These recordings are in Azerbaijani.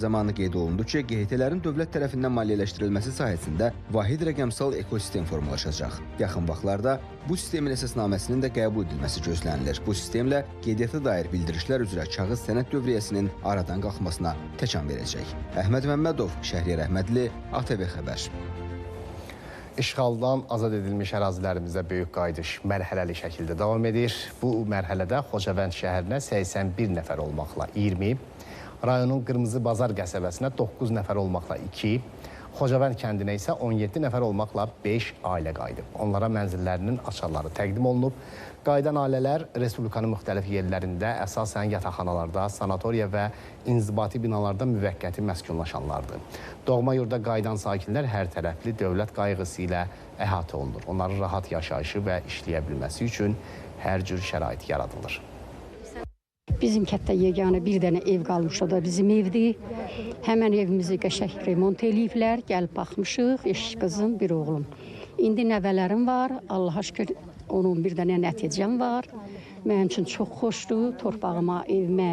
Zamanı qeyd olundu ki, QHT-lərin dövlət tərəfindən maliyyələşdirilməsi sayəsində vahid rəqəmsal ekosistem formalaşacaq. Yaxın vaxtlarda bu sistemin əsasnaməsinin də qəbul edilməsi gözlənilir. Bu sistemlə qeydiyyata dair bildirişlər üzrə kağız sənəd dövriyyəsinin aradan qalxmasına təkan verəcək. Əhməd Məmmədov, Şəhriyar Əhmədli, ATV Xəbər. İşğaldan azad edilmiş ərazilərimizdə böyük qayıdış mərhələli şəkildə davam edir. Bu mərhələdə Xocavənd şəhərinə 81 nəfər olmaqla 20, rayonun Qırmızı Bazar qəsəbəsinə 9 nəfər olmaqla 2, Xocavənd kəndinə isə 17 nəfər olmaqla 5 ailə qayıdıb. Onlara mənzillərinin açarları təqdim olunub. Qayıdan ailələr Respublikanın müxtəlif yerlərində, əsasən yataqxanalarda, sanatoriya və inzibati binalarda müvəqqəti məskunlaşanlardır. Doğma yurda qayıdan sakinlər hər tərəfli dövlət qayğısı ilə əhatə olunur. Onların rahat yaşayışı və işləyə bilməsi üçün hər cür şərait yaradılır. Bizim kənddə yeganə bir dənə ev qalmış, o da bizim evdir. Həmən evimizi qəşəng remont eləyiblər, gəlib baxmışıq, eşit qızım, bir oğlum. İndi nəvələrim var, Allaha şükür onun bir dənə nəticəm var. Mənim üçün çox xoşdur, torpağıma, evimə,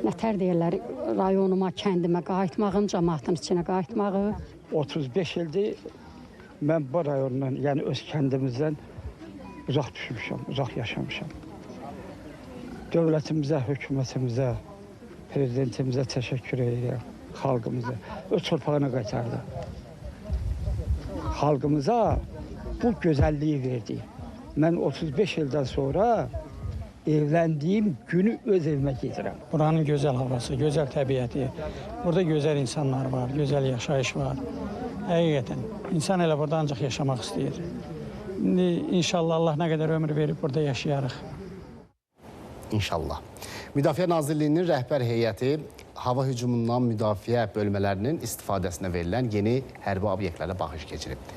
nətər deyirlər, rayonuma, kəndimə qayıtmağım, cəmaatın içinə qayıtmağı. 35 ildir mən bu rayondan, yəni öz kəndimizdən uzaq düşmüşəm, uzaq yaşamışam. Dövlətimizə, hökumətimizə, prezidentimizə təşəkkür edirəm, xalqımıza. Öz torpağına qaytardı. Xalqımıza bu gözəlliyi verdi. Mən 35 ildən sonra evləndiyim günü öz evimə gedirəm. Buranın gözəl havası, gözəl təbiəti, burada gözəl insanlar var, gözəl yaşayış var. Həqiqətən, insan elə burada ancaq yaşamaq istəyir. İndi inşallah Allah nə qədər ömür verib burada yaşayarıq. İnşallah. Müdafiə Nazirliyinin rəhbər heyəti hava hücumundan müdafiə bölmələrinin istifadəsinə verilən yeni hərbi obyektlərlə baxış keçirib.